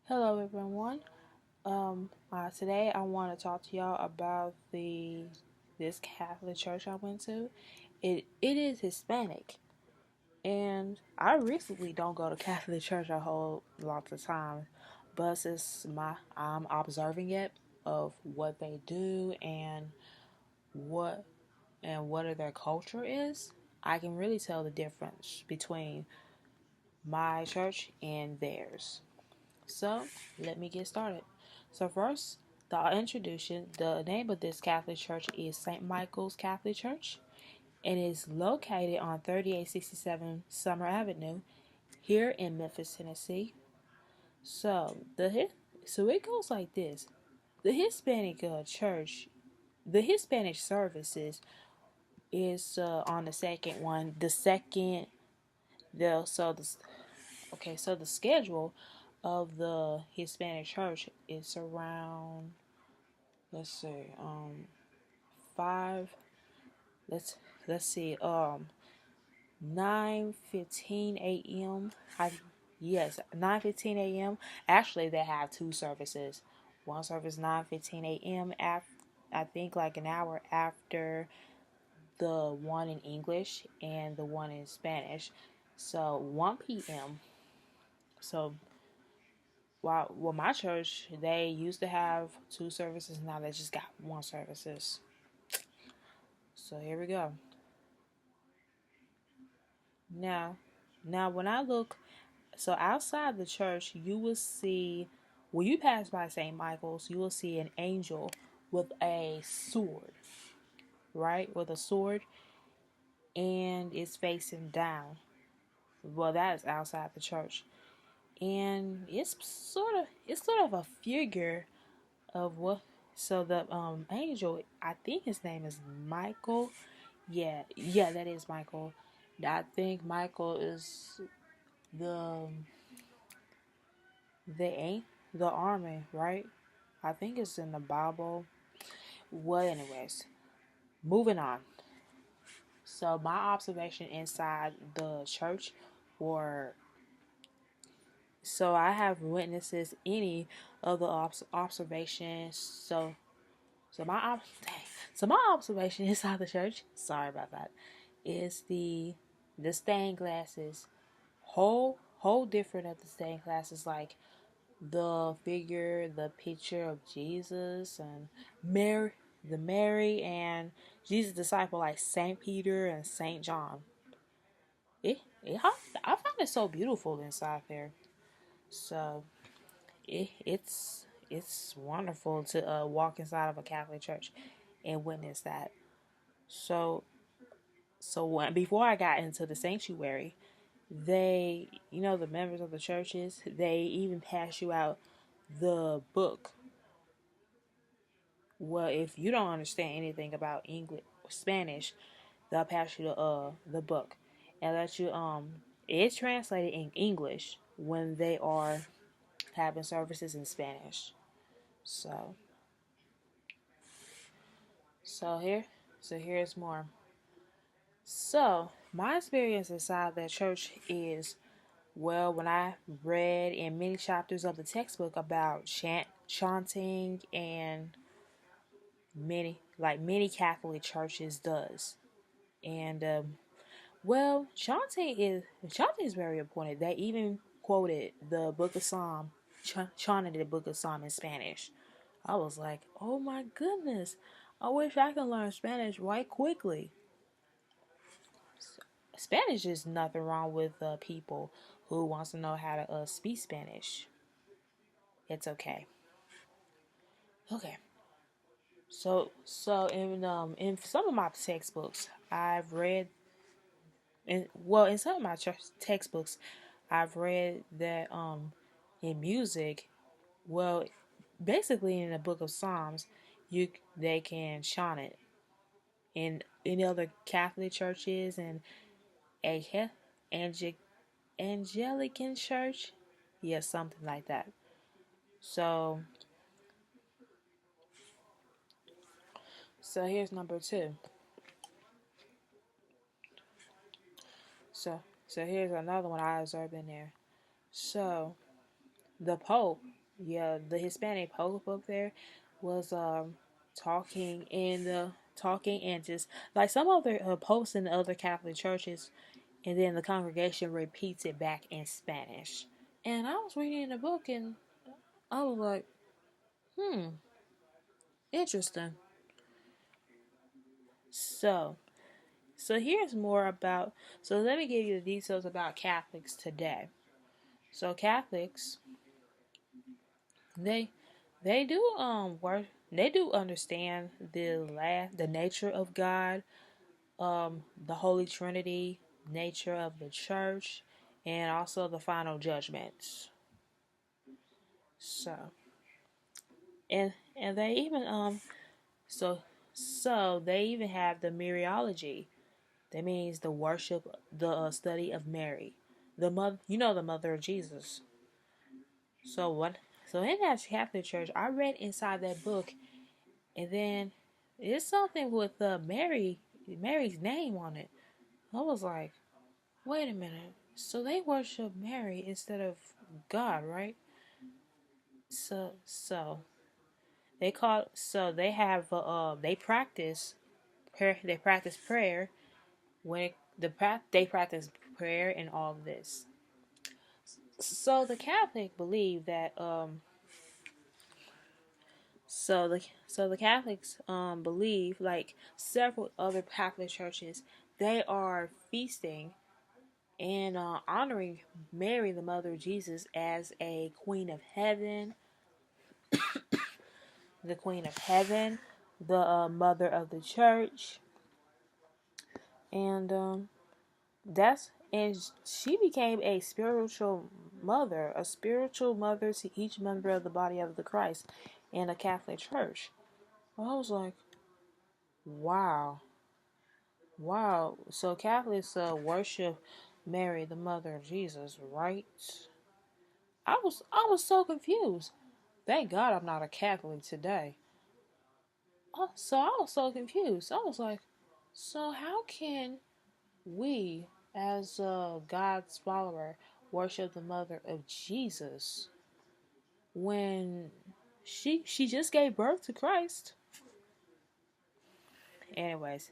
Hello, everyone. Today I want to talk to y'all about this Catholic church I went to. It is Hispanic, and I recently don't go to Catholic church a whole lot of time, but since I'm observing it of what they do what what their culture is, I can really tell the difference between my church and theirs. So let me get started. So first, the introduction. The name of this Catholic church is St. Michael's Catholic Church, and is located on 3867 Summer Avenue here in Memphis, Tennessee. So so it goes like this: the Hispanic church, the Hispanic services is on the second one. The second the so the Okay, so the schedule of the Hispanic church is around, let's see, five. Let's let's see, 9:15 a.m. I Yes, 9:15 a.m. Actually, they have two services. One service 9:15 a.m. after, I think, like an hour after the one in English and the one in Spanish. So 1 p.m. So my church, they used to have two services. Now they just got one services. So here we go. Now, now when I look, so outside the church, you will see, when you pass by St. Michael's, you will see an angel with a sword, right? With a sword, and it's facing down. Well, that is outside the church, and it's sort of a figure of what. So the angel, I think his name is Michael. Yeah, that is Michael. I think Michael is the the ain't the army, right? I think it's in the Bible. Well, anyways, moving on. So my observation inside the church were, so I have witnesses any of the observations. So my ob- so my observation inside the church. Sorry about that. Is the stained glasses whole different of the stained glasses, like the picture of Jesus and Mary, the Mary and Jesus' disciple, like Saint Peter and Saint John. I find it so beautiful inside there. So it's wonderful to walk inside of a Catholic church and witness that. So before I got into the sanctuary, they, the members of the churches, they even pass you out the book. Well, if you don't understand anything about English or Spanish, they'll pass you the book and let you it's translated in English when they are having services in Spanish. So so here so here's more. So my experience inside that church is, well, when I read in many chapters of the textbook about chanting, and many Catholic churches does. And well, chanting is very important. They even quoted the Book of Psalm, chanted the Book of Psalm in Spanish. I was like, oh my goodness, I wish I could learn Spanish right quickly. Spanish is nothing wrong with people who wants to know how to speak Spanish. It's okay. Okay. In some of my textbooks, I've read, in some of my textbooks, I've read that in music, well, basically in the Book of Psalms, you they can chant it. In any other Catholic churches and a Anglican church, yeah, something like that. So here's number two. So here's another one I observed in there. So the Pope, yeah, the Hispanic Pope up there was talking and just like some other popes in the other Catholic churches, and then the congregation repeats it back in Spanish. And I was reading the book and I was like, interesting. So, so here's more about. So let me give you the details about Catholics today. So Catholics, they they do work. They do understand the nature of God, the Holy Trinity, nature of the Church, and also the final judgments. So and they even so so they even have the Mariology. That means the worship, the study of Mary, the mother. You know, the mother of Jesus. So what? So in that Catholic Church, I read inside that book, and then it's something with Mary's name on it. I was like, wait a minute. So they worship Mary instead of God, right? So they have they practice prayer. They practice prayer when they practice prayer and all of this. So the Catholic believe that the Catholics believe, like several other Catholic churches, they are feasting and honoring Mary, the mother of Jesus, as a queen of heaven, the queen of heaven, the mother of the church, and she became a spiritual mother to each member of the body of the Christ in a Catholic church. I was like, wow, wow. So Catholics worship Mary, the mother of Jesus, right? I was so confused. Thank God I'm not a Catholic today. So I was so confused. I was like, so how can we, as God's follower, worship the mother of Jesus when she just gave birth to Christ? Anyways,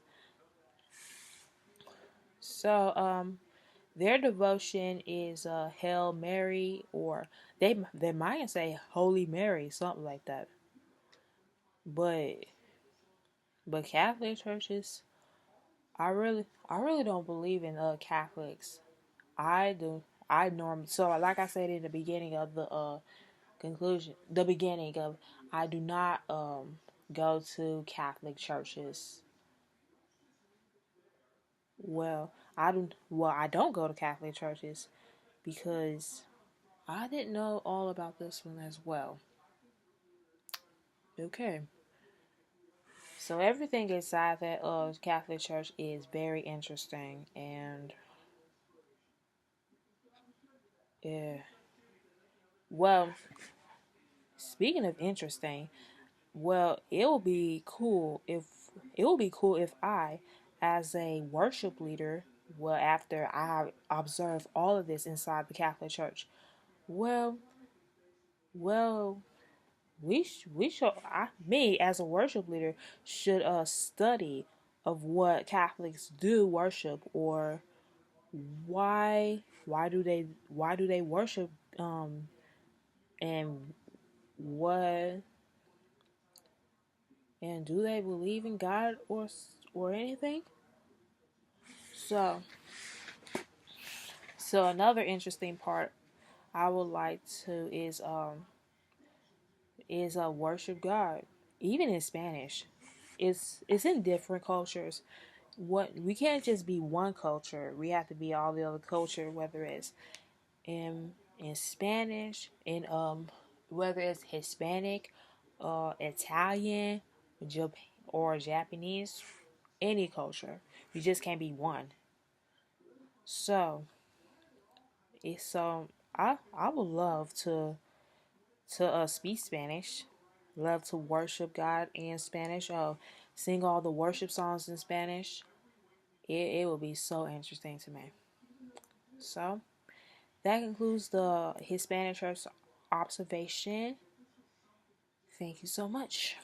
so their devotion is Hail Mary, or they might say Holy Mary, something like that. But Catholic churches, I really don't believe in Catholics. I do. I normally, so like I said in the beginning of the the beginning of, I do not go to Catholic churches. I don't go to Catholic churches because I didn't know all about this one as well. Okay. So everything inside that Catholic church is very interesting, and yeah. Well, speaking of interesting, well, it will be cool if I, as a worship leader, well, after I observe all of this inside the Catholic Church, well, well, we should, me as a worship leader should study of what Catholics do worship, or why do they worship, and what, and do they believe in God, or anything? So another interesting part I would like to is worship God, even in Spanish. It's in different cultures. What, we can't just be one culture. We have to be all the other culture, whether it's in Spanish, in whether it's Hispanic, Italian, or Japanese, any culture. You just can't be one. So it's I would love to speak Spanish, love to worship God in Spanish, sing all the worship songs in Spanish. It would be so interesting to me. So that concludes the Hispanic Church Observation. Thank you so much.